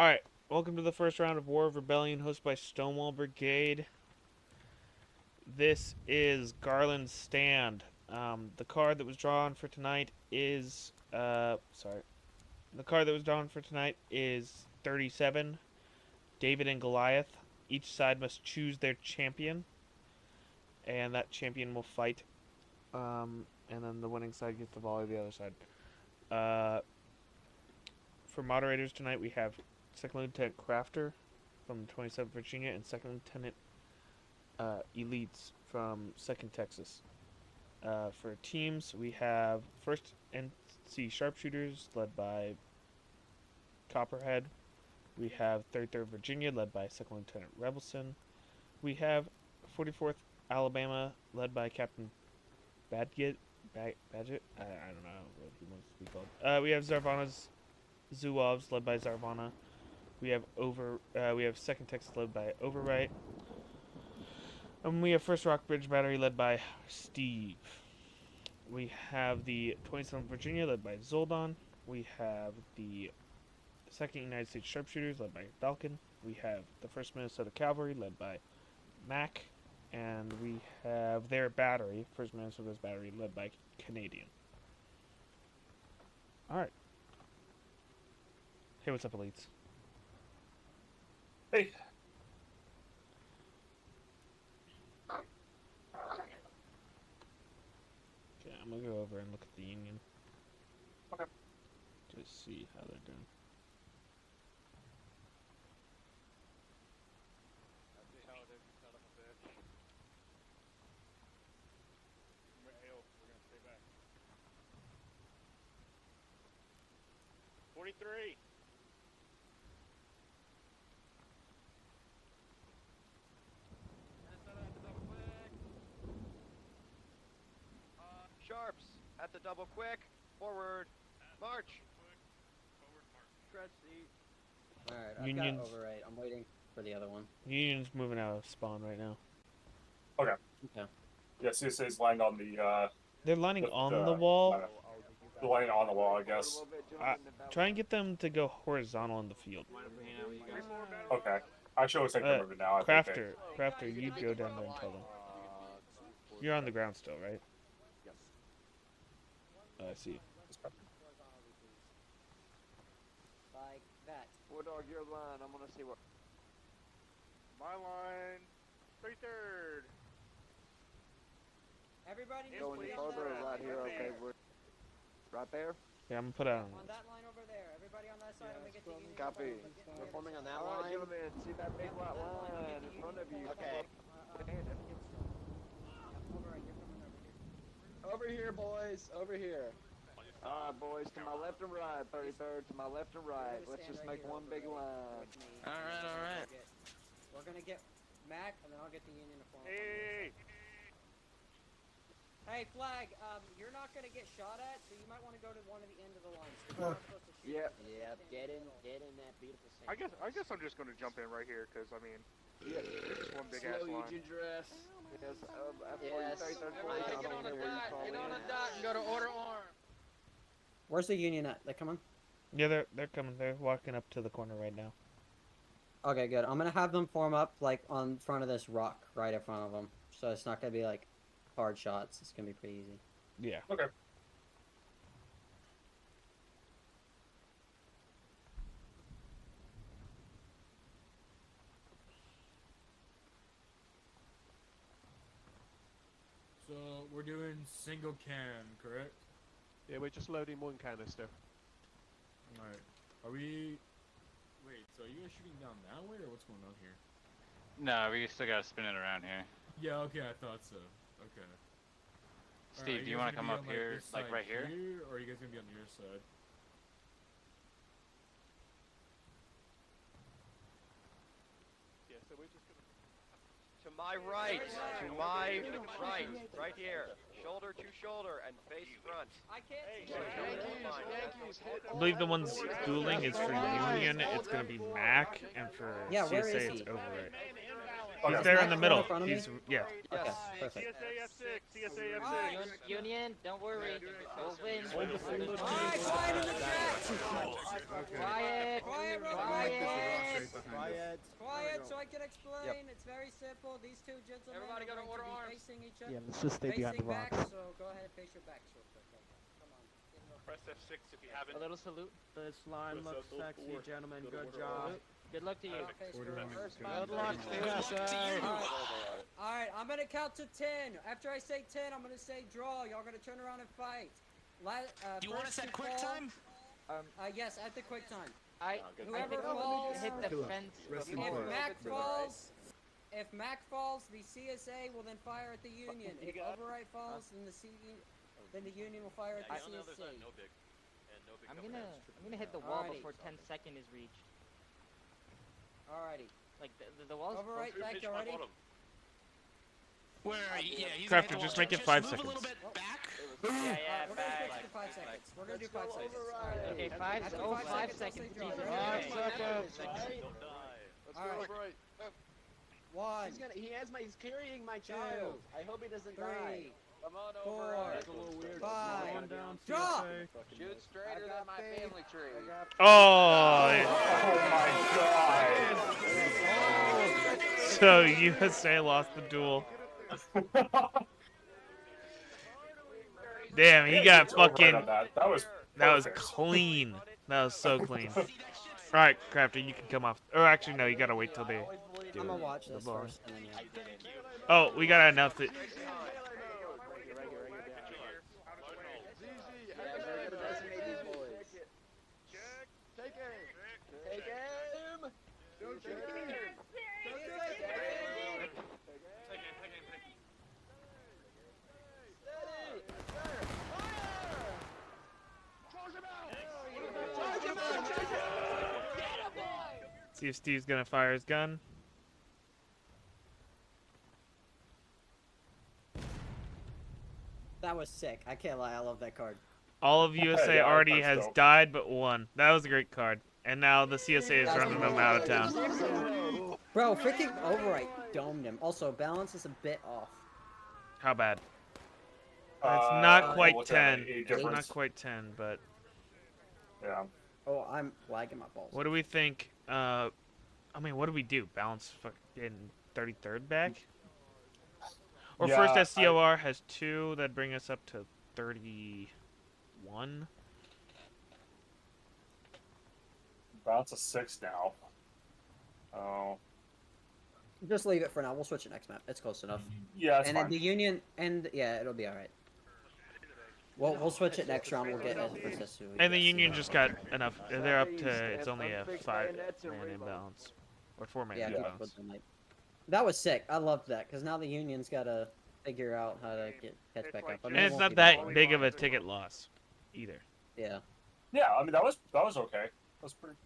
Alright, welcome to the first round of War of Rebellion, hosted by Stonewall Brigade. This is Garland's Stand. The card that was drawn for tonight is, The card that was drawn for tonight is 37, David and Goliath. Each side must choose their champion, and that champion will fight. And then the winning side gets to volley the other side. For moderators tonight, we have Second Lieutenant Crafter from 27th Virginia and Second Lieutenant Elites from 2nd Texas. For teams, we have 1st NC Sharpshooters led by Copperhead. We have 33rd Virginia led by 2nd Lieutenant Rebelson. We have 44th Alabama led by Captain Badgett. I don't know what he wants to be called. We have Zarvana's Zuovs led by Zarvana. We have 2nd Texas led by Overwrite. And we have 1st Rockbridge Battery led by Steve. We have the 27th Virginia led by Zoldan. We have the 2nd United States Sharpshooters led by Falcon. We have the 1st Minnesota Cavalry led by Mac. And we have their battery, 1st Minnesota's battery, led by Canadian. Alright. Hey, what's up, elites? Hey. Okay, I'm gonna go over and look at the Union. Okay. Just see how they're doing. We're gonna stay back. 43. Sharps at the double quick. Forward. March. Tread seat. Alright, I've Unions. got override. I'm waiting for the other one. Union's moving out of spawn right now. Okay. Okay. Yeah, CSA's lying on the They're lining on the wall. lying on the wall, I guess. Try and get them to go horizontal in the field. Okay. Actually, I was thinking moving now. I think Crafter, you go down there and tell them. You're on the ground still, right? Yes. I see. Like that. War dog, your line. I'm gonna see what. My line, 33rd. Everybody needs Going to be further right here. Okay, we're right there. Yeah, I'm gonna put out on that line over there. Everybody on that side. I'm gonna get the Union. Copy. We're forming on that All right, line. gentlemen, see that big white line in front of you. Okay. Over here, boys. Over here. All right, boys. To my left and right. 33rd. To my left and right. Let's just make one big line. All right. We're gonna get Mac, and then I'll get the Union to form. Hey, Flag. You're not gonna get shot at, so you might want to go to one of the end of the lines. You're not supposed to shoot. Yep. Yep. Get in that beautiful sand. I guess I'm just gonna jump in right here, cause I mean, Yeah. it's one big ass Slow line. Union dress. Yes. Yes. 33rd. Get on a dot and go to order arm. Where's the Union at? They coming? Yeah, they're coming. They're walking up to the corner right now. Okay, good. I'm gonna have them form up like on front of this rock right in front of them, so it's not gonna be like hard shots. It's gonna be pretty easy. Yeah. Okay. So we're doing single can, correct? Yeah, we're just loading one canister. Alright. Are we... Wait, so are you guys shooting down that way, or what's going on here? No, we still gotta spin it around here. Yeah, okay, I thought so. Okay. Steve, do you want to come up here, like right here? Or are you guys gonna be on your side? Yeah, so we're just gonna... To my right. To my right. Right here. Shoulder to shoulder and face front. I can't I believe the ones dueling is for Union. It's gonna be Mac, and for Yeah, where CSA is it's he? Overwrite. Okay. He's there in the Mac middle. in front of me? He's yeah. Okay, perfect. CSA F6. Union, don't worry. We'll win. Alright, quiet in the chat! Quiet. Quiet. explain. It's very simple. These two gentlemen Everybody are go to going order to be arms. facing each other. Yeah, let's just stay behind the Facing back, rocks. so go ahead and face your backs real quick. There you go. Come on. Get real Press F6 if you haven't. A little salute. This line looks sexy, gentlemen. Good job. Good luck to you. face Order girls. arms. Good luck, USA. Alright, I'm gonna count to 10. After I say 10, I'm gonna say draw. Y'all gonna turn around and fight. Do you want us at quick time? Yes, at the quick time. I Whoever think falls, hit the fence. Rest in before. peace. if Mac falls, the CSA will then fire at the Union. If Overwrite falls, then the Union will fire at the CSA. I'm gonna hit the wall Alrighty. before 10 second is reached. Alrighty. Like the wall's Overwrite close. back already. Where are you? Yeah, he's Crafter, gonna hit the just wall. make it 5 move seconds. a little bit back. Yeah, We're gonna back. switch to 5 seconds. We're gonna do 5 seconds. Okay, After 5 5 seconds. seconds, I'll say Jesus. draw. Okay. 5 seconds. Alright. 1, He's carrying my child. I hope he doesn't die. 3, Come on 4, over. 5, Down, draw! Shoot straighter than my family tree. Oh, Oh my god. so USA lost the duel. Damn, he got It's over fucking. on that. That was That was perfect. clean. That was so clean. Alright, Crafter, you can come off. Or actually, no, you gotta wait till they do I'm gonna it. watch The this bar. first and then yeah. Oh, we gotta announce it. See if Steve's gonna fire his gun. That was sick. I can't lie. I love that card. All of USA Yeah, already that's has dope. died but one. That was a great card. And now the CSA is running them out of town. Bro, freaking Overwrite domed him. Also, balance is a bit off. How bad? It's not quite what's that, 10. 8 It's difference? not quite 10, but Yeah. Oh, I'm lagging my balls. what do we think? I mean, what do we do? Balance fucking 33rd back? Or Yeah, first SCOR has 2 that bring us up to 31? Balance of 6 now. Oh. Just leave it for now. We'll switch it next map. It's close enough. Yeah, it's And fine. then the Union, and yeah, it'll be alright. We'll switch it next round. We'll get as Princess Sui. And the Union just got enough. They're up to, it's only a 5-man imbalance. Or 4-man Yeah, imbalance. keep with the night. That was sick. I loved that because now the Union's got to figure out how to catch back up. I mean, And it it's won't not be that long. big of a ticket loss either. Yeah. Yeah, I mean that was okay. That was pretty.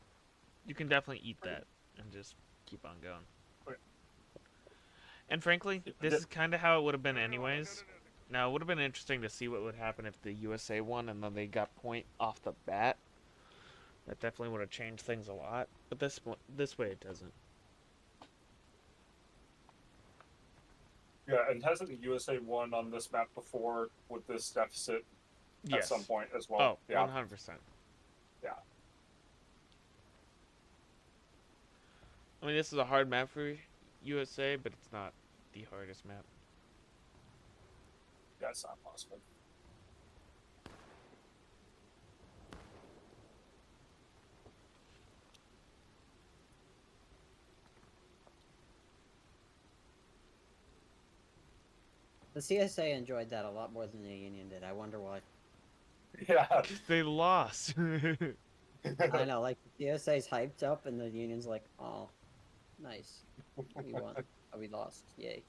You can definitely eat that and just keep on going. Okay. And frankly, this is kind of how it would have been anyways. Now, it would have been interesting to see what would happen if the USA won and then they got point off the bat. That definitely would have changed things a lot. But this way it doesn't. Yeah, and hasn't the USA won on this map before with this deficit at Yes. some point as well? Oh, yeah. 100%. Yeah. I mean, this is a hard map for USA, but it's not the hardest map. Yeah, it's not possible. The CSA enjoyed that a lot more than the Union did. I wonder why. Yeah. They lost. I know, like, the CSA's hyped up and the Union's like, oh, nice. We won. Oh, we lost. Yay.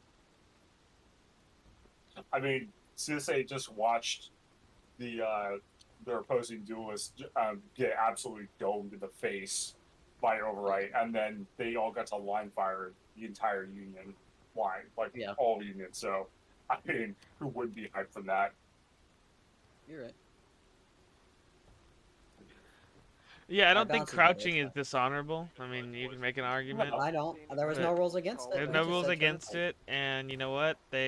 I mean, CSA just watched the their opposing duelists get absolutely domed in the face by Overwrite, and then they all got to line fire the entire Union line, like Yeah. all Unions. So, I mean, who wouldn't be hyped from that? You're right. Yeah, I don't think bounce is crouching better, is dishonorable. I mean, you can make an argument. I don't. There was But no rules against it. There's We no just rules said against turnstile. it, and you know what? No,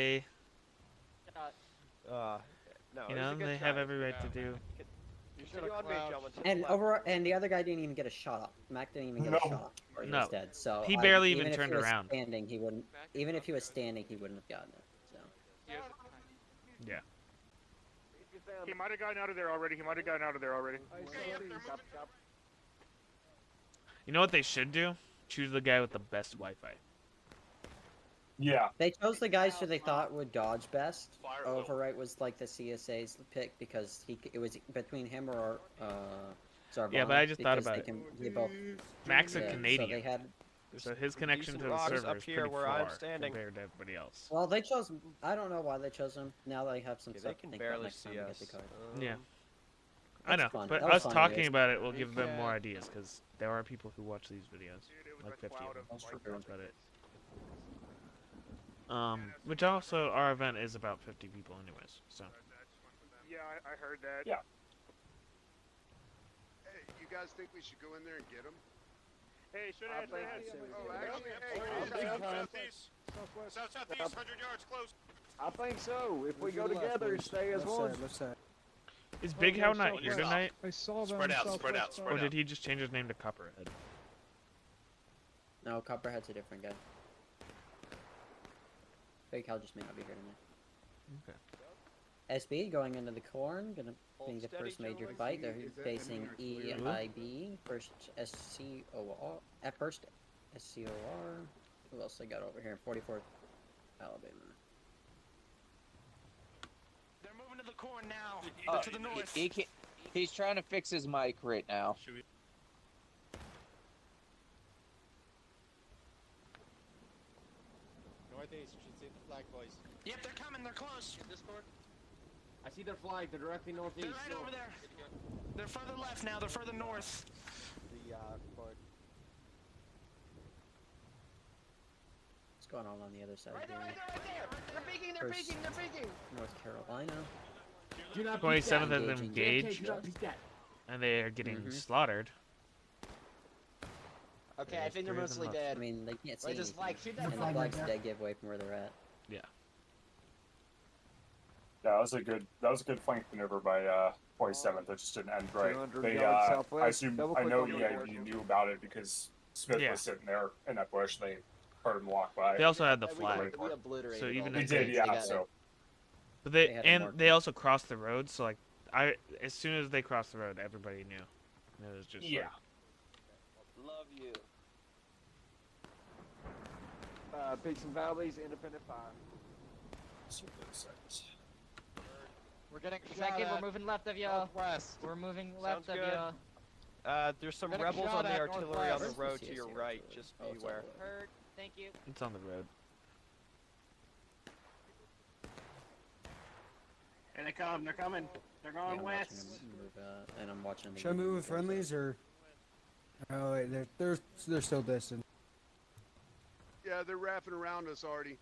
You it was know, a good they have try. every right to do. You should have crouched. And the other guy didn't even get a shot up. Mac didn't even get No. a shot off before he was No. dead. So He barely even even if turned he was around. Standing, he wouldn't. Even if he was standing, he wouldn't have gotten it. So. Yeah. He might have gotten out of there already. You know what they should do? Choose the guy with the best Wi-Fi. Yeah. They chose the guys who they thought would dodge best. Overwrite was like the CSA's pick because it was between him or Zarvon. Yeah, but I just thought because about they it. They both, Mac's a yeah, Canadian. So they had. So his connection to the rocks server up is here pretty where far I'm standing. compared to everybody else. Well, they chose. I don't know why they chose him. Now they have some Okay, stuff they to can think about barely next time see to us. get the card. Yeah. I That's know, fun. but That was us fun talking anyways. about it will give them Yeah. more ideas because there are people who watch these videos, Dude, it was like a 50 of cloud them. of white That's about it. Which also our event is about 50 people anyways. So Yeah, I heard that. Yeah. Hey, you guys think we should go in there and get him? Hey, should I have think had. so. Oh, actually, hey, Southeast, southeast, 100 yards, close. I think so. If we go together, stay as one. is Big How not here tonight, I saw them. Spread out, spread out, spread or out. did he just change his name to Copperhead? No, Copperhead's a different guy. Big Hal just may not be here tonight. Okay. SB going into the corn, gonna Hold be the steady, first major gentlemen. fight. They're Is that facing anyone EIB, first SCOR, at first SCOR. Who else they got over here? 44th Alabama. They're moving to the corn now. To the north. He's trying to fix his mic right now. Northeast, you should see the flag, boys. Yep, they're coming. They're close. I see their flag. They're directly northeast. They're right over there. They're further left now. They're further north. The court. What's going on the other side? Right there, here? right there, right there! They're peeking, they're First- peeking, they're peeking! North Carolina. Do not 27th of them Engaging. engaged, do not peek that. and they are getting Mhm. slaughtered. Okay, I think they're Three of them mostly left. I dead. mean, they can't see Wait, just anything. flag, shoot that And the flag right flag's there. dead giveaway from where they're at. Yeah, that was a good flank maneuver by 27th. That just didn't end right. 200 They yards I southwest. assume Double I click know on the EIB board. knew about it because Smith Yeah. was sitting there in that bush. They heard him walk by. They also had the We flag, obliterated so even all if They those did, things. yeah. got So but They had it marked. they also crossed the road. So like as soon as they crossed the road, everybody knew. And it was just yeah. Love you. Peaks and Valleys, Independent Fire. We're getting Shot second. We're at moving left of you. Northwest. We're moving left Sounds of good. you. There's some Getting rebels shot on the at artillery on northwest. the Where's the road to your CSA right. artillery? Just Oh, it's beware. over there. Heard. Thank you. It's on the road. Here they come. They're coming. They're Yeah, going I'm west. watching them move, and I'm watching them. Should I move with friendlies or? Oh wait, they're still distant. Yeah, they're wrapping around us already.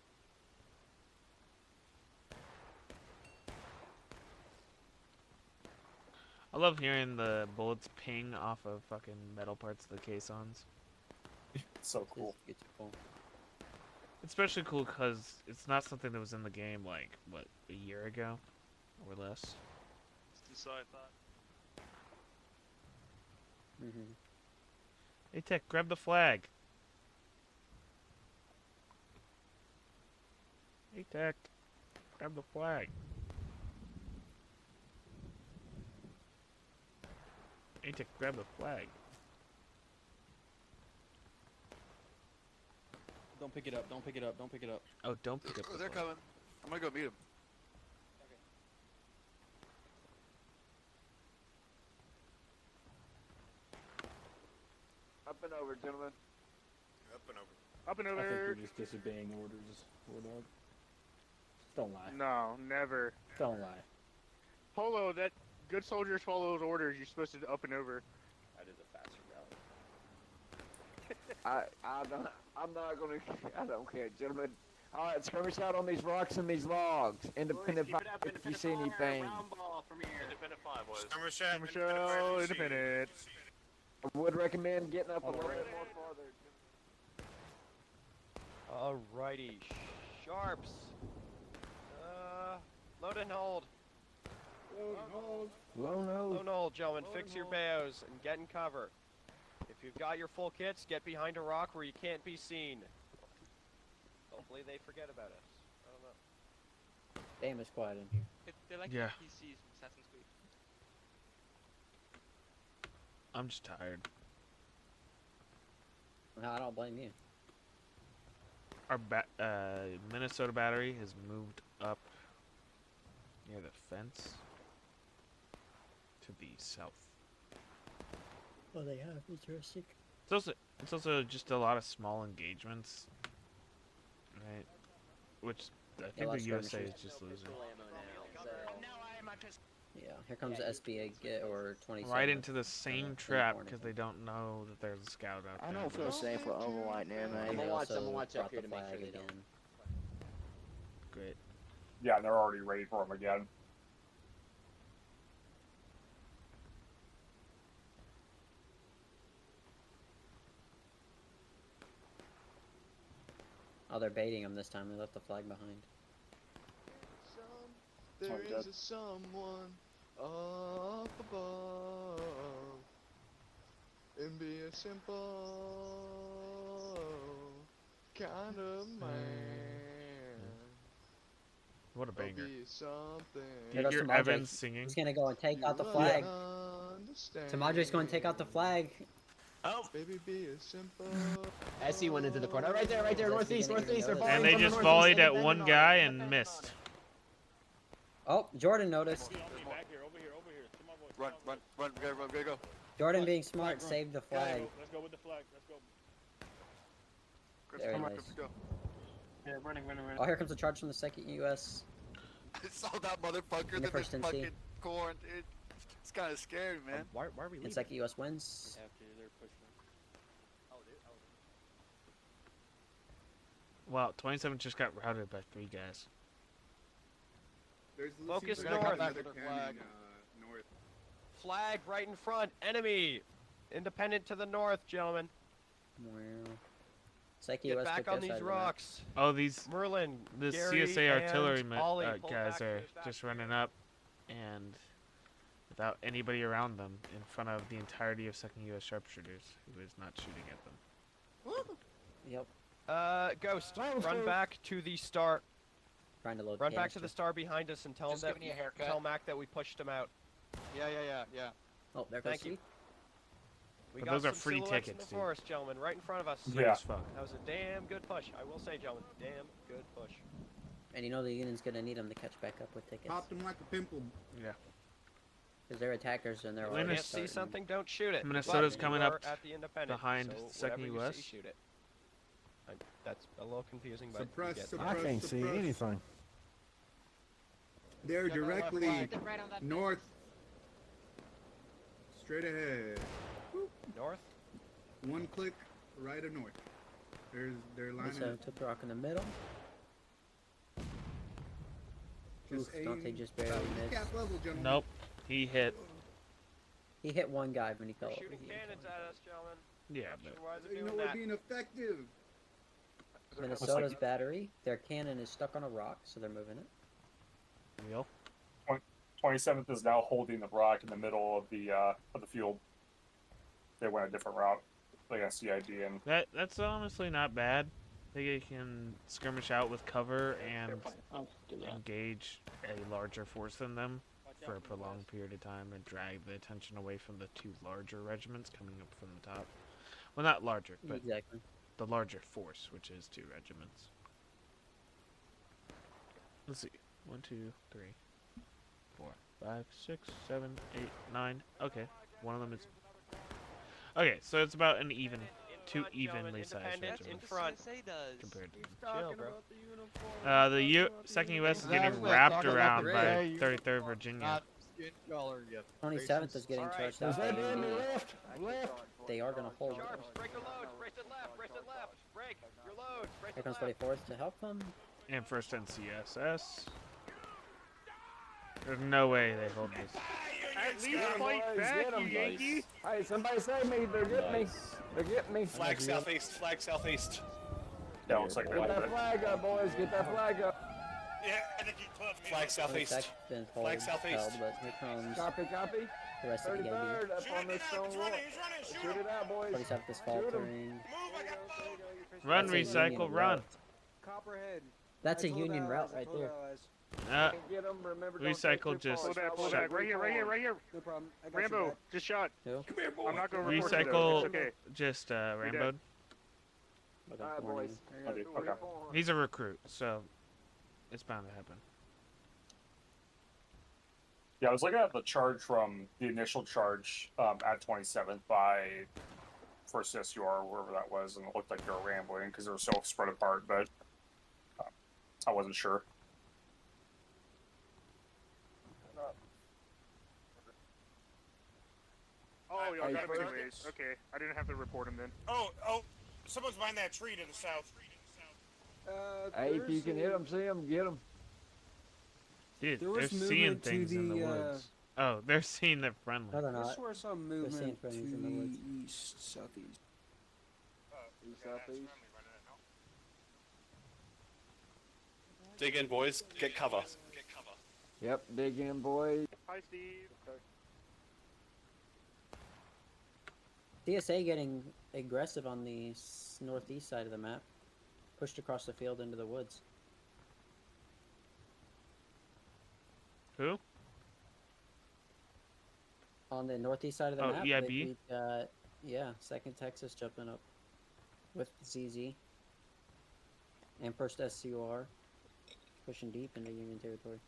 I love hearing the bullets ping off of fucking metal parts of the caissons. So cool. It's cool. It's especially cool because it's not something that was in the game like what, a year ago or less. So I thought. Mm-hmm. Hey Tech, grab the flag. Hey Tech, grab the flag. Hey Tech, grab the flag. Don't pick it up. Don't pick it up. Don't pick it up. Oh, don't pick up the They're flag. coming. I'm gonna go meet them. Up and over, gentlemen. Up and over. Up and I think over. you're just disobeying orders, Warlord. Don't lie. No, never. Don't lie. Polo, that good soldiers follow orders. You're supposed to up and over. That is a faster route. I'm not gonna. I don't care, gentlemen. All right, skirmish out on these rocks and these logs. Independent Fire. If you see anything, Round ball from here. Independent 5 was. Michelle, independent. I would recommend getting up a little bit more farther. Alrighty, sharps. Load and hold. Lone hold, gentlemen. Fix your bayos and get in cover. If you've got your full kits, get behind a rock where you can't be seen. Hopefully they forget about us. I don't know. Damn, it's quiet in here. They're like Yeah. PCs from Assassin's Creed. I'm just tired. No, I don't blame you. Our Minnesota battery has moved up near the fence to the south. Oh, they have. Interesting. It's also just a lot of small engagements, right? Which I think the USA is just losing. Yeah, here comes the SBA or 27. Right into the same trap because they don't know that there's a scout out there. I don't feel safe with Overwatch near me. And they also I'm gonna watch up brought here the to make flag sure they don't. again. Great. Yeah, they're already ready for him again. Oh, they're baiting him this time. They left the flag behind. There is a someone up above, and be a simple kind of man. What a banger. Be something. Do you hear Tamadre. Evans singing? He's gonna go and take out the flag. Tamadre's going to take out the flag. Oh, baby, be a simple. SE went into the corner. Right there, northeast. They're falling And they from the just northeast. volleyed at They're one bending guy on it. and missed. Oh, Jordan noticed. Back here, over here. Come on, boys. Run, go. Jordan being smart saved the flag. Let's go with the flag. Let's go. Very nice. yeah, running. Oh, here comes a charge from the 2nd U.S. I saw that motherfucker In the first NC. corn, dude. It's kind of scary, man. Why are we leaving? And 2nd U.S. wins. After they're pushing. Wow, 27 just got routed by 3 guys. There's Focus seems like north. another cannon, north. Flag right in front. Enemy. Independent to the north, gentlemen. Wow. 2nd Get U.S. back took on their these side of the map. rocks. Oh, these Merlin, the Gary, CSA artillery and Ollie, pull guys back, are push back. just running up, and without anybody around them, in front of the entirety of 2nd U.S. sharpshooters, who is not shooting at them. Yep. Ghost, run back to the star. Trying to load Run the back to canister. the star behind us and tell Just him giving you a haircut. tell Mac that we pushed him out. Yeah. Oh, there goes Thank you. Steve. We But got those are some free silhouettes tickets, in the dude. forest, gentlemen, right in front of us. Free Yeah. as fuck. That was a damn good push. I will say, gentlemen, damn good push. And you know the union's gonna need them to catch back up with tickets. Popped him like a pimple. Yeah. Because they're attackers and they're Atlanta already Can't see starting. something, don't shoot it. Minnesota's But coming you up are at the independent, behind so 2nd whatever you US. see, shoot it. That's a little confusing, but Suppress, you get suppress, that. suppress. anything. They're directly Right on that north. Straight ahead. North? One click right of north. They're lining So up. took the rock in the middle. Just Oof, Dante aim just barely about missed. cap level, gentlemen. Nope. He hit. He hit one guy when he fell They're over. shooting He hit cannons at us, gentlemen. Yeah, Not but sure why they're You know doing we're that. being effective. Minnesota's battery. Their cannon is stuck on a rock, so they're moving it. real. 27th is now holding the rock in the middle of the field. They went a different route against CID and That's honestly not bad. They can skirmish out with cover and engage a larger force than them for a prolonged period of time and drag the attention away from the 2 larger regiments coming up from the top. Well, not larger, but Exactly. the larger force, which is 2 regiments. Let's see. 1, 2, 3, 4, 5, 6, 7, 8, 9. Okay, one of them is. Okay, so it's about an even, 2 evenly sized Independent in regiments front. compared to them. Chill, bro. The 2nd U.S. is getting wrapped around by 33rd Virginia. 27th is getting charged out. by UND. Left. They are gonna hold. Sharps, break your loads, brace it left, break your loads, brace Here it comes left. 24th to help them. And 1st NCSS. There's no way they hold this. At least fight back, you Yankee. Hey, somebody save me! They're getting me! They're getting me! Flag southeast. Flag southeast. yeah, looks like Get that flag up, boys! Get that flag up! Yeah, and then you Flag southeast. That's been Flag southeast. held, but here comes Copy, copy. the rest of the game. 33rd up on this stone wall. Shoot it out, boys. 47th is Shoot 'em. faltering. Run, That's a recycle, Union run. route. Copperhead. That's I a told Union allies, route I right told there. allies. Get 'em, remember, don't Recycle take too just far. Pull back, right here, right here, right here. No problem. I got your Rambo, back. just shot. Who? I'm not gonna report you though. Recycle, It's okay. just Rambo. Okay, Alright, warning. boys. Okay. He's a recruit, so it's bound to happen. Yeah, I was looking at the charge from the initial charge at 27th by first SUR, wherever that was, and it looked like they were rambling because they were so spread apart, but I wasn't sure. Oh, y'all got him anyways. Okay, I didn't have to report him then. Oh, someone's behind that tree to the south. Hey, if you can hit them, see them, get them. Dude, There they're was seeing movement to things in the the, woods. Oh, they're seeing the friendly. No, they're I not. swear I saw seeing movement to friendlies in the woods. the east, southeast. East, southeast. Dig in, boys. Get cover. Yep, dig in, boys. Hi, Steve. CSA getting aggressive on the northeast side of the map. Pushed across the field into the woods. Who? On the northeast side of the Oh, map. EIB? Yeah, 2nd Texas jumping up with ZZ. And first SCOR. Pushing deep into Union territory.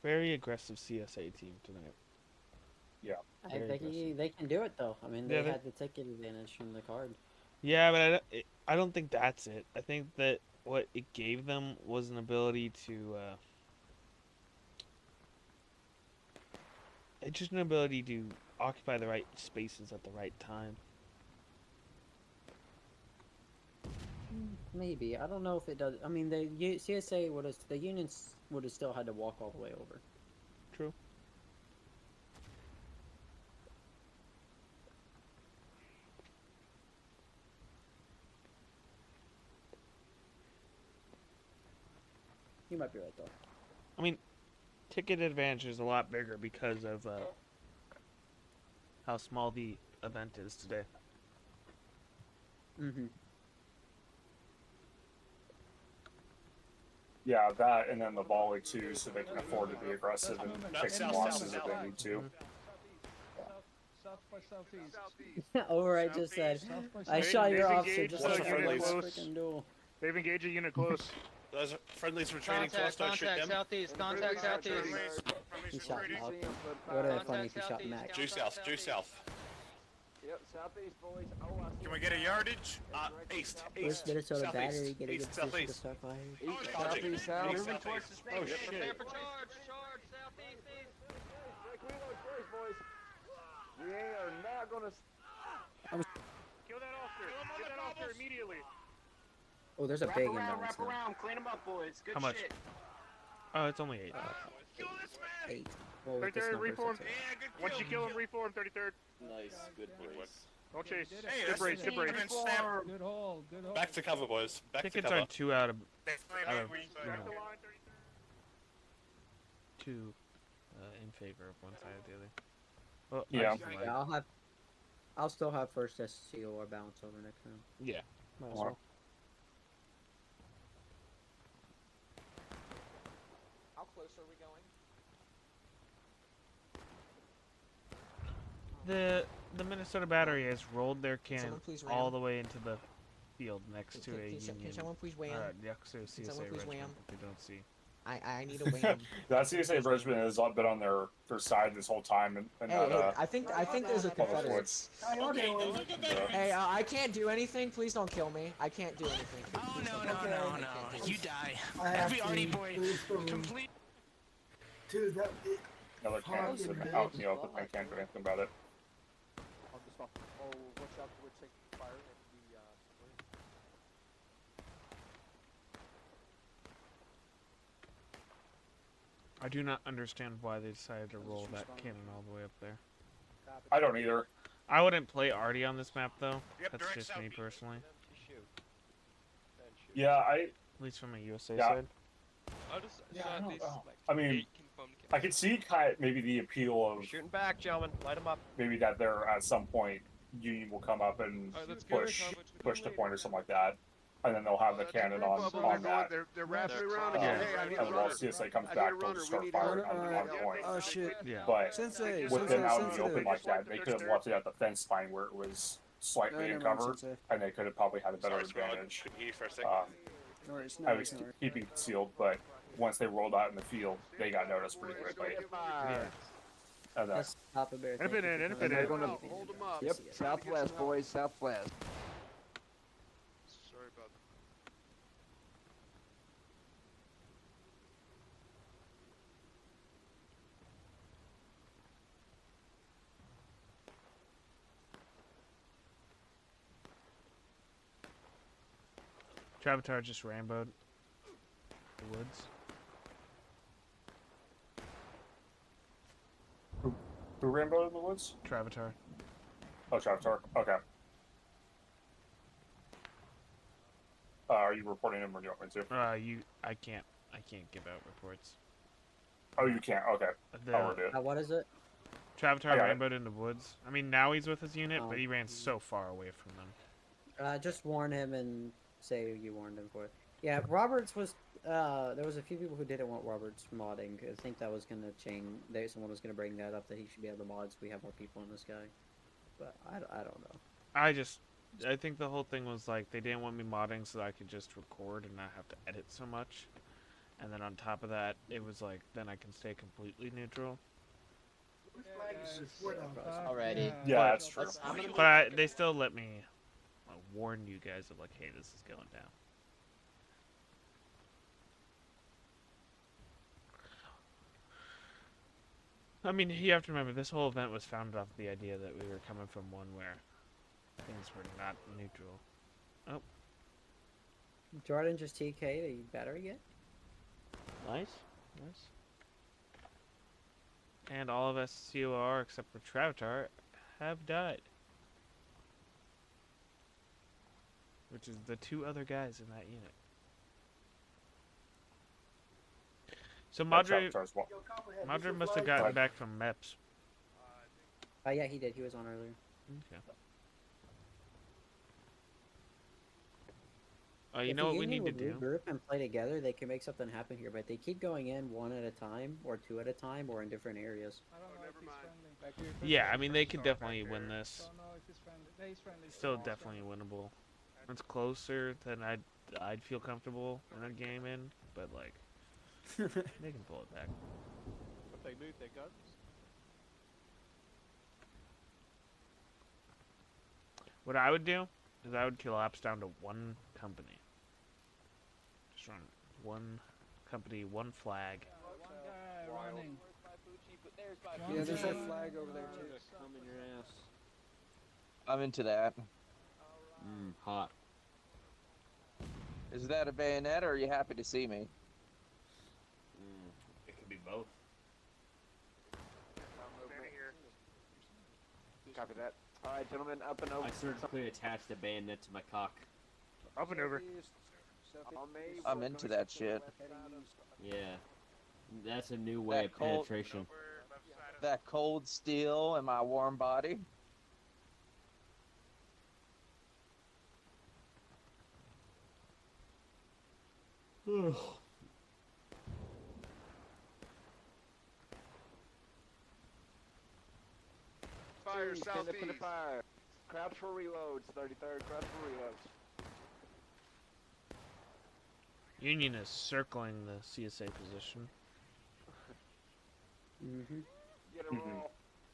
Very aggressive CSA team tonight. Yeah. Very aggressive. They can do it though. I mean, Yeah, they they- had the ticket advantage from the card. Yeah, but I don't think that's it. I think that what it gave them was an ability to, it's just an ability to occupy the right spaces at the right time. Maybe. I don't know if it does. I mean, the CSA would have, the Unions would have still had to walk all the way over. True. You might be right though. I mean, ticket advantage is a lot bigger because of how small the event is today. Mm-hmm. Yeah, that and then the volley too, so they can afford to be aggressive and take some losses if they need to. Southwest, southeast. Override just said, Southwest, I They- shot your they've officer engaged just the like a unit close. freaking duel. They've engaged a unit close. Those are friendlies retreating close. Don't shoot them. southeast, contact southeast. He shot Malcolm. It It would have been funny if he shot Max. Due south. Due south. Yep, southeast, boys. Oh, I see Can we it. get a yardage? East. Where's East. Minnesota Southeast. Battery getting a East. good position to Southeast. start firing? East, Dodging. southeast, south. East, Moving southeast. Oh, shit. Prepare for charge, southeast, east. Break reload first, boys. We are not gonna... Kill that officer. Kill that officer immediately. Oh, there's a big imbalance now. around, clean them up, boys. Good How much? shit. Oh, it's only 8. 8. Well, with this 33rd, number, it's reform. okay. Once you kill him, reform. 33rd. Nice. Good boys. Don't chase. Hey, Good brace. Good brace. Good hold, good hold. Back to cover, boys. Back to Tickets cover. are 2 out of Back to line, 33rd. 2 in favor of one side or the other. Well, Yeah. actually, like- Yeah, I'll still have first SCOR bounce over next round. yeah. Might as well. How close are we going? The Minnesota Battery has rolled their cannon Someone please all ram. the way into the field next to a Can Union someone please wham? Yakuza someone CSA please regiment wham? that they don't see. I need to wing them. That CSA regiment has been on their side this whole time, and Hey, I think there's a Confederate. Okay, then look at that. Hey, I can't do anything. Please don't kill me. I can't do anything. Oh Please no, don't no, kill me. no, I no. can't do You anything. die. Happy Artie boy. Complete. Dude, that. another cannon sitting out in the open. I can't do anything about it. Oh, watch out for taking fire at the submarine. I do not understand why they decided to roll that cannon all the way up there. I don't either. I wouldn't play Artie on this map though. Yep, That's direct just south me beat. personally. Yeah, At least from a USA Yeah. side. I mean, I could see kind of maybe the appeal of Shooting back, gentlemen. Light them up. maybe that there at some point Union will come up and push the point or something like that, and then they'll have the cannon on that. They're wrapping around Yeah. again. Hey, I need a And then while runner. CSA comes I need back, a they'll runner. just We start need firing a on point. Oh shit. Yeah. But Sensei, with them Sensei, out in the sensitive. open like that, they could have left it at the fence line where it was slightly No, in never mind, cover, Sensei. and they could have probably had a better advantage. No worries, no I worries, was no worries. keeping concealed, but once they rolled out in the field, they got noticed pretty quickly. Fire. And that, That's Papa Bear. Hit it in, hit it They're in. gonna. Hold them up. Yep, southwest, boys, southwest. Sorry about that. Travatar just ramboed the woods. who Rambo in the woods? Travatar. Oh, Travatar. Okay. Are you reporting him or do you want me to? I can't give out reports. Oh, you can't. Okay. I'll do it. What is it? Travatar I got it. ramboed in the woods. I mean, now he's with his unit, Oh. but he ran so far away from them. Just warn him and say you warned him for it. Yeah, Roberts was. There was a few people who didn't want Roberts modding. I think that was gonna change. Someone was gonna bring that up that he should be able to mod so we have more people in this guy. But I don't know. I think the whole thing was like they didn't want me modding so that I could just record and not have to edit so much. And then on top of that, it was like then I can stay completely neutral. Alrighty. Yeah, that's true. But they still let me warn you guys of like, hey, this is going down. I mean, you have to remember, this whole event was founded off the idea that we were coming from one where things were not neutral. Oh. Jordan just TK'd a battery yet? Nice. Nice. And all of us COR, except for Travatar, have died. Which is the two other guys in that unit. So Madre must have gotten back from MEPS. Yeah, he did. He was on earlier. Okay. You know what we need to do? Group and play together, they can make something happen here. But they keep going in one at a time, or two at a time, or in different areas. Yeah, I mean they could definitely win this. Still definitely winnable. It's closer than I'd feel comfortable in a game in, but like they can pull it back. But they move their guns. What I would do is I would collapse down to one company. Just run one company, one flag. Running. Yeah, there's that flag over there too. Come in your ass. I'm into that. Hot. Is that a bayonet, or are you happy to see me? It could be both. Copy that. Alright, gentlemen, up and over. I surgically attached a bayonet to my cock. Up and over. I'm into that shit. Yeah. That's a new way of penetration. That cold steel in my warm body. Fire Stand up in the southeast. fire. Crouch for reloads, 33rd. Crouch for reloads. Union is circling the CSA position. Mm-hmm. Get a roll.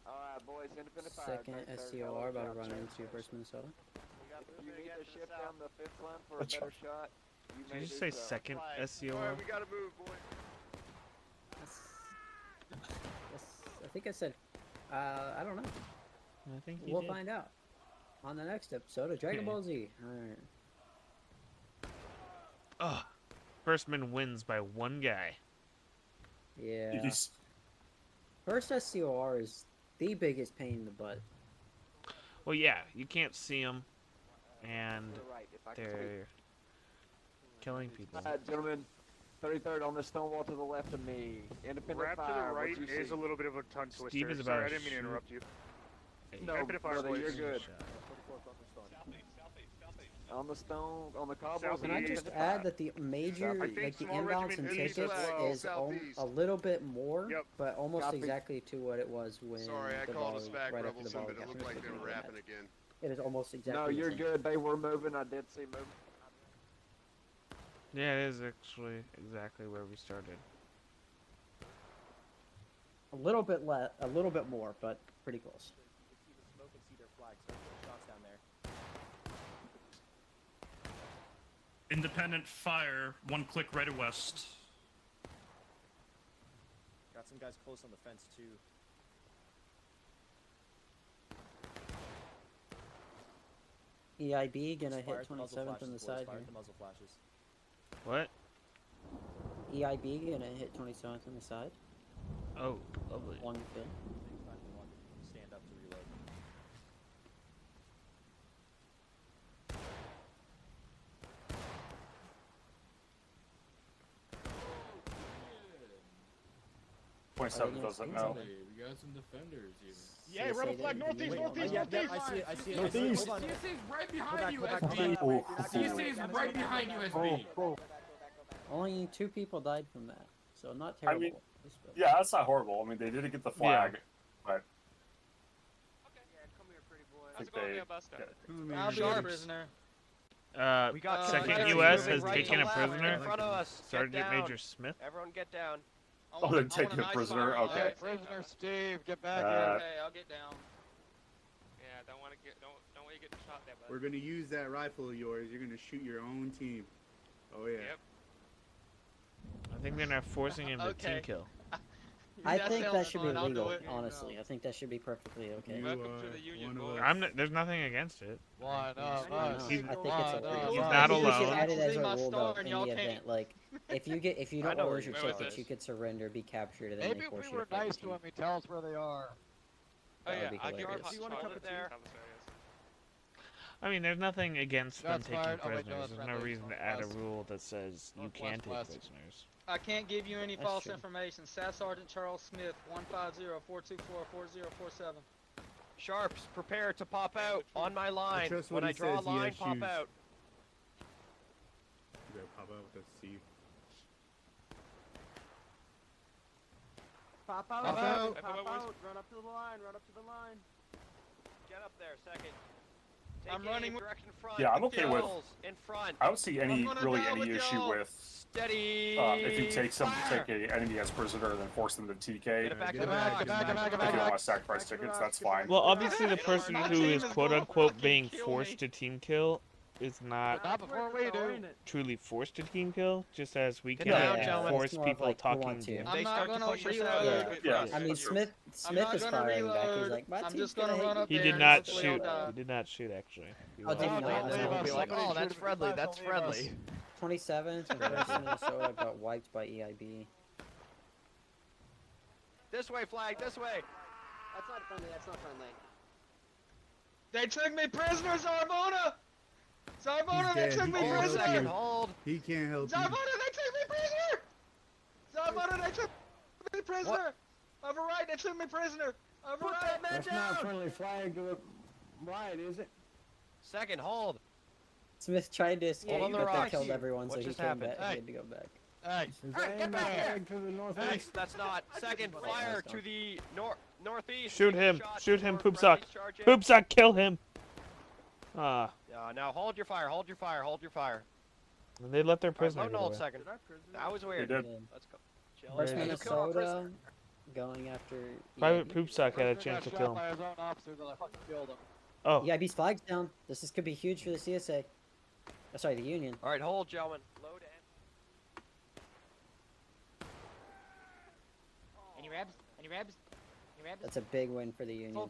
Alright, boys, independent fire. Second 33rd. SCOR about to Hello, run job, into sir. first Minnesota. If you need to shift down the 5th line for a better shot, you Did may you do say so. second Alright, SCOR? we gotta move, boy. I think I said, I don't know. I think you We'll did. find out on the next episode of Dragon Ball Z. Alright. Ugh. Firstman wins by one guy. Yeah. He's- First SCOR is the biggest pain in the butt. Well, yeah, you can't see them, and To the right, if I can they're killing people. Alright, gentlemen. 33rd on the stone wall to the left of me. Independent Wrap to fire. the right What'd you is see? a little bit of a tongue twister. Steve is Sorry, about I to didn't mean to shoot. interrupt you. No, Rapid fire, brother, boys. you're good. On the stone, on the cobbles. Can I just independent add fire. that the major, I think like the small inbounds and regiment tickets east as well. is Southeast. a little bit more, Yep. but almost Copy. exactly to what it was when Sorry, I the called ball us back, right after the Rebelson, ball but got it looked finished like with they the were match. rapping again. It is almost exactly No, the you're same. good. They were moving. I did see movement. Yeah, it is actually exactly where we started. A little bit a little bit more, but pretty close. You see the smoke and see their flags. So shots down there. Independent fire, 1 click right of west. Got some guys close on the fence too. EIB gonna Just fire hit the muzzle 27th on flashes, the boys. side Fire here. the muzzle flashes. What? EIB gonna hit 27th on the side. Oh, lovely. One kill. Big time to one. Stand up to reload. Oh, 27 yeah, doesn't same know. thing. Hey, we got some defenders even. Yeah, rebel flag northeast, northeast, Yeah, northeast. I see it. I see it. Northeast. Hold on. CSA's right Go behind back, you, go back, SB. go back. Oh, CSA's right behind you, SB. Only 2 people died from that, so not I terrible. mean, This build. Yeah, that's not horrible. I mean, they did get the flag, but Okay. Yeah, come here, pretty boy. I How's think it going, they. yeah, Buster? yeah. I'll be a prisoner. We got Second second U.S. moving has right taken to a left prisoner. in front of us. Get Sergeant down. Major Smith. Everyone get down. Oh, they're taking a prisoner. Okay. Prisoner Steve, get back Okay, I'll get down. Yeah, don't want you getting shot there, bud. We're gonna use that rifle of yours. You're gonna shoot your own team. Oh yeah. Yep. I think they're not forcing him to team kill. I think that sounds should be fine, I'll do legal, it. honestly. I think that should be perfectly okay. You Welcome are to the Union, one of boys. us. There's nothing against it. Why not? I know. He's- I think it's okay. He's I not think we should alone. add it as See a my rule star though and in y'all the can't. event. Like, if you I don't know orders where your you're going tickets, with you could surrender, be captured, and then Maybe they if force we you were to fight nice the to team. him, he tell us where they are. Oh That would yeah, be I'll give hilarious. her Do you want a cup of tea? I mean, there's nothing against them Shots taking fired. Oh, wait, no, prisoners. that's There's no friendly. reason to add a Northwest. rule that says you can take Northwest. prisoners. I can't give you any That's false true. information. Staff Sergeant Charles Smith, 150-424-4047. Sharps, prepare to pop out on my line. trust When what I he draw a says, he line, has pop shoes. out. You better pop out with that Steve. Pop out, Pop out. pop out, run up to the line, run up to the line. Get up there, second. Take I'm aim, running with- direction front. Yeah, I'm okay with- Kills in front. I don't see any gonna really die any with issue y'all. with Steady. if you take fire. a enemy as prisoner and then force them to TK. Get it back, Get get it back, back, get back, get back, If you don't want to sacrifice tickets, that's fine. Well, obviously, the person My who team is is quote gonna unquote fucking being kill forced me. to team kill is not Not before we do. truly forced to team kill, just as we Get can down, Yeah, gentlemen. force it's more of people like, you talking want to. to. They I'm not start to gonna push us reload. out. Yeah. I mean, That's true. Smith I'm not is gonna firing back. He's reload. like, my I'm team's just gonna hit run you." up He there did and not hope they all shoot. die. He did not shoot actually. He Oh, was- did he not? Leave That's us. not Be like, good. oh, that's friendly. That's friendly. 27th and West Minnesota got wiped by EIB. This way, flag. This way. That's not friendly. That's not friendly. They took me prisoner, Zarbona! Zarbona, He's they dead. took He me can't Hold help a prisoner! second. you. Hold. He can't help you. Zarbona, they took me prisoner! Zarbona, they took me prisoner! Over right, they took me prisoner! Over Put right! that man down. friendly flag to the right, is it? Second, hold. Smith tried to escape, Hold on the but they rocks. killed everyone, What so he just came happened? back. Hey. He had to go back. Hey. Alright, get back here. to the Hey, northeast. that's not. Second, fire to the northeast. Shoot Take a him! shot Shoot him, for poop friendly sock! sergeant. Poop sock! Kill him! Ah, Now hold your fire. Hold your fire. Hold your fire. And they let their Alright, prisoner load get hold away. second. That was weird. did. Let's go. Chill. First Right. You killed our prisoner. Minnesota going after Private EIB. Poop Sock had a chance to kill him. Oh, EIB's flag's down. Could be huge for the CSA. Oh, sorry, the Union. Alright, hold, gentlemen. Load and... Any rebs? Any rebs? Any rebs? That's a big win for the Union. Full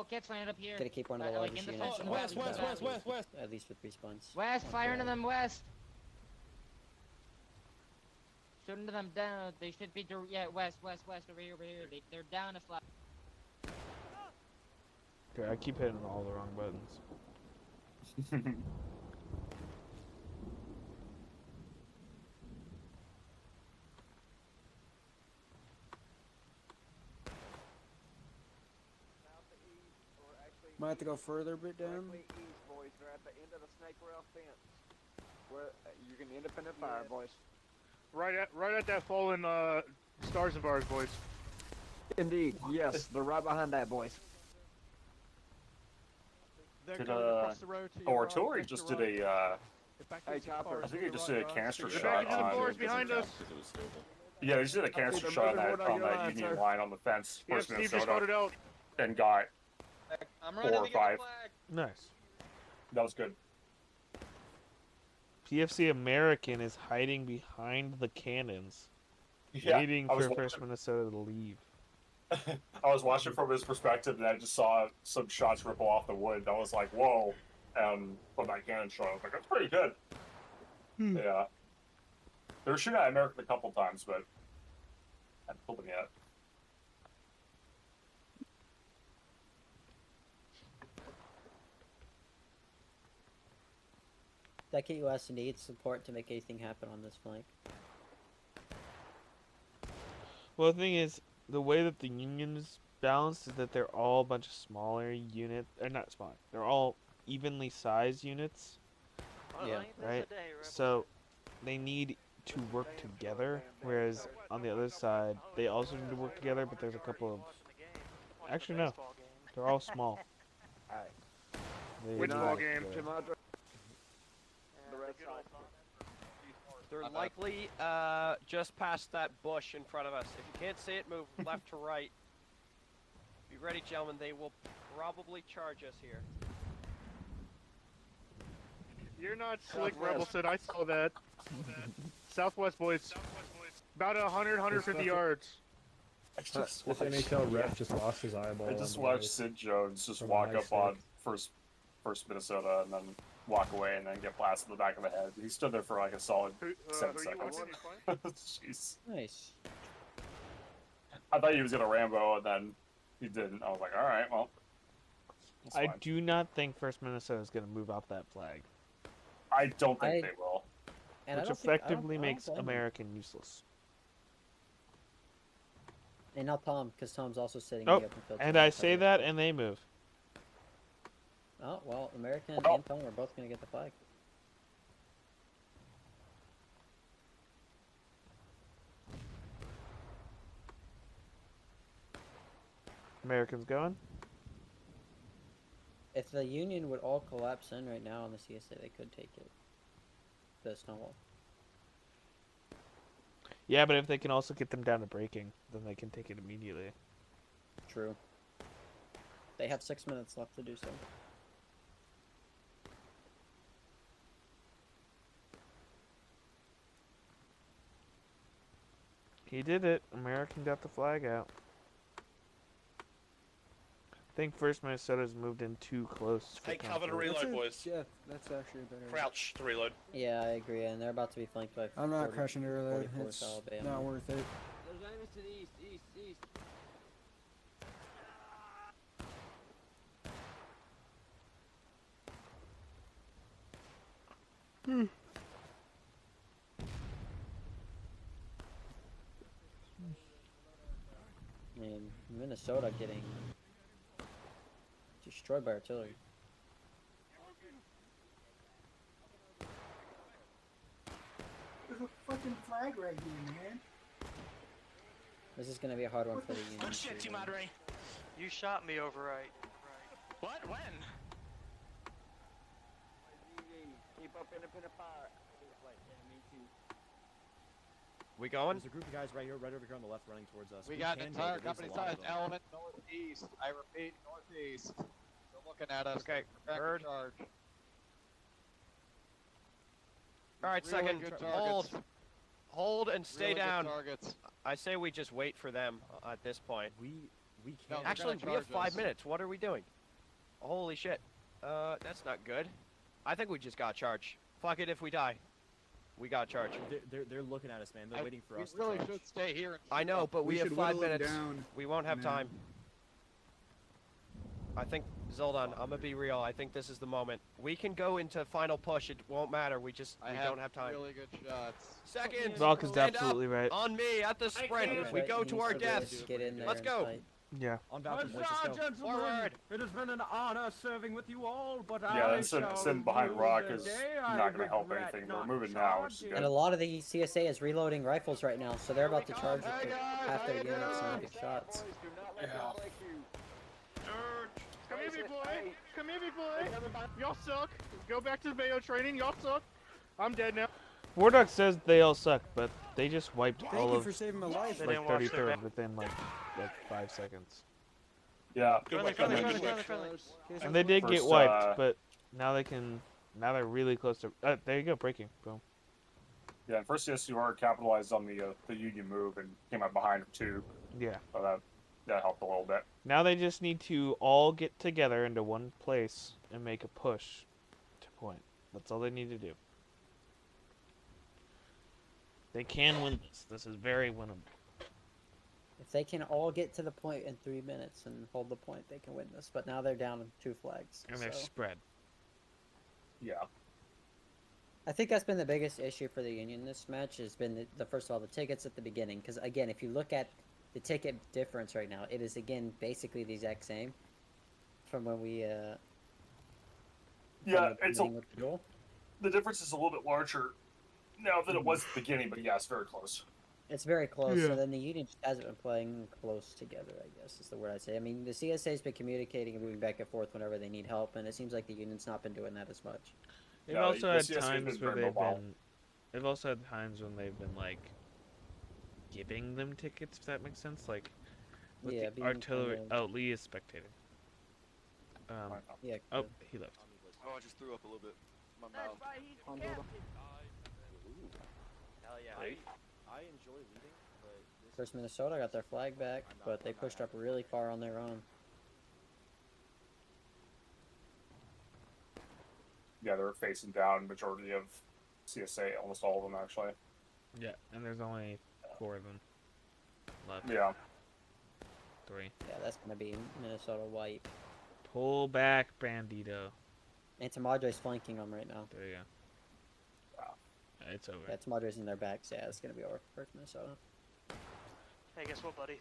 kits landed up here. Gotta keep one of the Like largest in the units. fence. west. At least with respawns. West, fire into them, west. Shoot into them down. They should be, west, over here. They're down a flag. okay, I keep hitting all the wrong buttons. Might have to go further a bit down. Directly east, boys. They're at the end of the snake rail fence. Where you can independent fire, boys. Right at that fallen stars and bars, boys. Indeed, yes. They're right behind that, boys. Did artillery just did a Hey, Chopper. I think they just did a canister They're shot back into the on forest behind us. yeah, they just did a canister they're shot moving on more that than Union sir. line on the fence. Yeah, First Steve just Minnesota voted out. and got I'm 4 ready or to get the 5. flag. Nice. That was good. PFC American is hiding behind the cannons, Yeah, waiting I was for First watching- Minnesota to leave. I was watching from his perspective, and I just saw some shots ripple off the wood. I was like, "Whoa!" From that cannon shot, I was like, "That's pretty good." Yeah, they were shooting at American a couple times, but I haven't killed them yet. Second US needs support to make anything happen on this flank. Well, the thing is, the way that the Union is balanced is that they're all a bunch of smaller units. They're not small. They're all evenly sized units. Yeah. Right? So they need to work together, whereas on the other side, they also need to work together, but there's a couple of... Actually, no. They're all small. Alright. They Which need ball to game? work together. Jamandra. The red side. They're likely just past that bush in front of us. If you can't see it, move left to right. Be ready, gentlemen. They will probably charge us here. You're not slick, Rebelson. I saw that. Southwest, boys. About 150 yards. This NHL ref just lost his eyeball. I just watched Sid Jones just walk up on first Minnesota and then walk away and then get blasted in the back of the head. He stood there for like a solid 7 seconds. Jeez. Nice. I thought he was gonna Rambo and then he didn't. I was like, all right, well. that's I fine. do not think First Minnesota is going to move off that flag, I don't think they will. And I which don't think- I don't- effectively I don't makes blame them. American useless. And not Tom, because Tom's also sitting Oh, in the open field. and I say that, and they move. Oh, well, American Well- and Tom are both going to get the flag. Americans going. If the Union would all collapse in right now on the CSA, they could take it. The Stonewall. Yeah, but if they can also get them down to breaking, then they can take it immediately. True. They have 6 minutes left to do so. He did it. American got the flag out. I think First Minnesota's moved in too close. Hey, cover to reload, boys. Yeah, that's actually better. Crouch to reload. Yeah, I agree, and they're about to be flanked by. I'm not 40 crushing to reload. 44th It's Alabama. not worth it. There's enemies to the east. And Minnesota getting destroyed by artillery. There's a fucking flag right here, man. This is going to be a hard one for the Union. Good shit, Team Madre. You shot me overright. What? When? Keep up independent fire. We going? There's a group of guys right over here on the left running towards us. We got an can entire take at least company a lot of sized them. element northeast. I repeat, northeast. They're looking at us. Okay, Back in heard. charge. All right, Really second. good Hold. targets. Hold and stay Really good down. targets. I say we just wait for them at this point. We No, can't. they're Actually, gonna we have charge 5 us. minutes. What are we doing? Holy shit. That's not good. I think we just got charged. Fuck it if we die. We got charged. They're looking at us, man. They're waiting for us We really to charge. should stay here. And I know, but we have should 5 whittle 'em minutes. down. We won't have No. time. I think, Zoldan, I'm gonna be real. I think this is the moment. We can go into final push. It won't matter. We don't have time. Really good shots. Second. Valk is stand absolutely up right. On me at the sprint. That's We right, go he to needs our to deaths. get in there Let's and go. fight. Yeah. On Valkyrie, boys, let's go. Forward. It has been an honor serving with you all, but Yeah, and sitting behind Rock is not going to help anything. We're moving now, which is And a good. lot of the CSA is reloading rifles right now, so they're about to charge with half their units and get shots. Come here, big boy. Come here, big boy. Y'all suck. Go back to the Bayo training. Y'all suck. I'm dead now. Wardog says they all suck, but they just wiped Thank all you of for saving my life. like 33rd within like 5 seconds. Yeah. And they did get First, wiped, but now they can. Now they're really close to. There you go, breaking. Boom. Yeah, and first CSUR capitalized on the Union move and came up behind them too. Yeah. So that helped a little bit. Now they just need to all get together into one place and make a push to point. That's all they need to do. They can win this. This is very winnable. If they can all get to the point in 3 minutes and hold the point, they can win this. But now they're down 2 flags. And they're so. spread. Yeah. I think that's been the biggest issue for the Union this match has been the first of all the tickets at the beginning. Because again, if you look at the ticket difference right now, it is again basically the exact same from when we. Yeah, the difference is a little bit larger now than it was at the beginning, but yeah, it's very close. It's very close. Yeah. So then the Union just hasn't been playing close together, I guess is the word I'd say. I mean, the CSA's been communicating and moving back and forth whenever they need help, and it seems like the Union's not been doing that as much. They've Yeah, also the had CSA has times been where very they've mobile. been. They've also had times when they've been like giving them tickets, if that makes sense. Like with Yeah, the being artillery. kind of- Oh, Lee is spectating. Yeah. Oh, he left. Oh, I just threw up a little bit. My That's mouth. why he's On captain. Hell yeah. I enjoy leading, but this First Minnesota got their flag back, but they pushed up really far on their own. Yeah, they're facing down majority of CSA, almost all of them actually. Yeah, and there's only 4 of them left. Yeah. 3. Yeah, that's gonna be Minnesota wipe. Pull back, Bandito. Antimadre's flanking them right now. There you go. It's over. Yeah, Antimadre's in their backs. Yeah, it's gonna be over for Minnesota. Hey, guess what, buddy?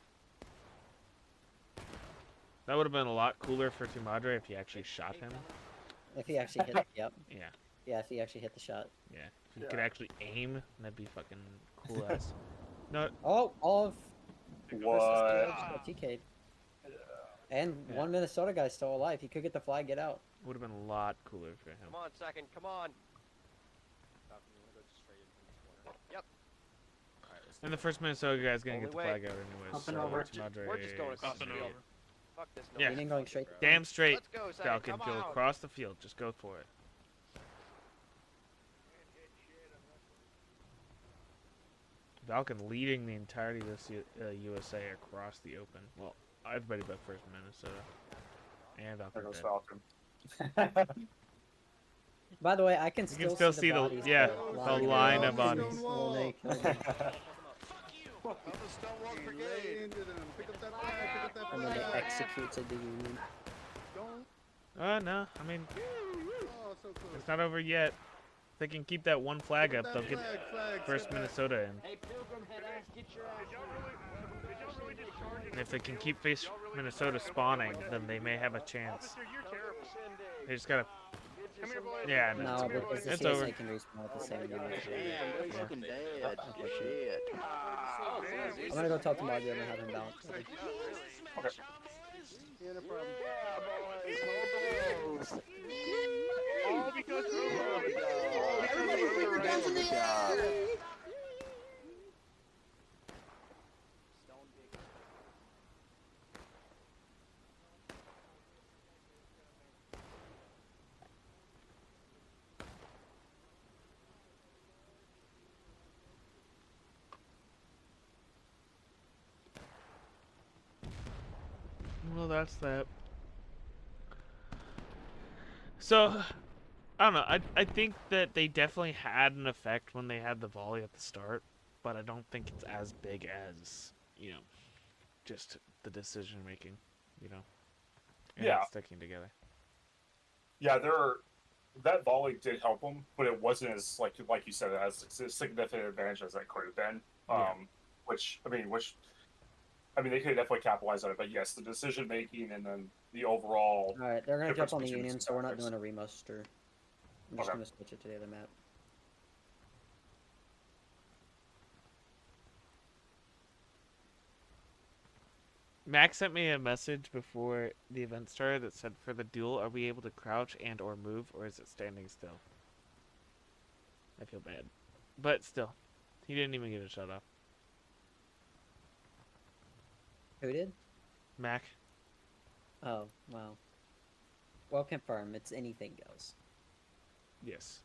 That would have been a lot cooler for Tumadre if he actually shot him. If he actually hit, yep. Yeah. Yeah, if he actually hit the shot. Yeah. If he could actually aim, that'd be fucking cool ass. No. Oh, all of What? just got TK'd. And one Minnesota guy's still alive. He could get the flag, get out. Would have been a lot cooler for him. Come on, second. Come on. Yep. And the first Minnesota guy's gonna Only get the way. flag out anyways. Hopping So over. Tumadre We're just going across the is- field. Fuck this noise. Yeah. Union going straight. Damn straight. Let's go, second. Falcon, Come go on. across the field. Just go for it. Falcon leading the entirety of the USA across the open. Well, everybody but first Minnesota. And There goes Falcon. Falcon. By the way, I can You still, can still see see the the bodies, yeah, lying the around. line of bodies. Well, they killed them. And then they executed the Union. No, I mean, it's not over yet. If they can keep that one flag up, they'll get first Minnesota in. Hey, Pilgrim head ass, get your ass. And if they can keep face Minnesota spawning, then they may have a chance. They just gotta. Yeah, no, No, because the it's CSA over. can respawn at the same time. Damn, boy, fucking dead. Shit. I'm gonna go talk to Marjorie and have him bounce. Yeah, no problem. All because. Well, that's that. So, I don't know. I think that they definitely had an effect when they had the volley at the start, but I don't think it's as big as, you know, just the decision making, you know, and Yeah. sticking together. Yeah, that volley did help them, but it wasn't as like you said, as a significant advantage as it could have been. Yeah. Which they could have definitely capitalized on it. But yes, the decision making and then the overall. All right, they're gonna difference jump on the between Union, two so we're not tactics. doing a remuster. I'm just Okay. gonna switch it to the other map. Max sent me a message before the event started that said, for the duel, are we able to crouch and or move, or is it standing still? I feel bad. But still, he didn't even get a shot off. Who did? Mac. Oh, wow. Well, confirm. It's anything goes. Yes.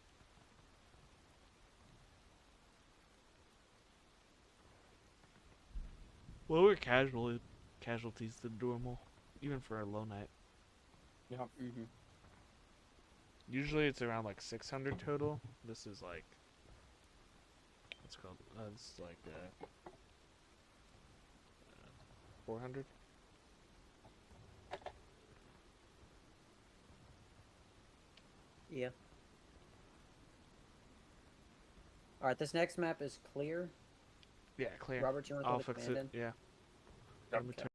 Lower casualties than normal, even for a low night. Yeah. Mm-hmm. Usually it's around like 600 total. This is like, what's it called? It's like 400. Yeah. Alright, this next map is clear. Yeah, clear. Robert, you want to I'll put the fix command it. in? Yeah. Yep. Let me turn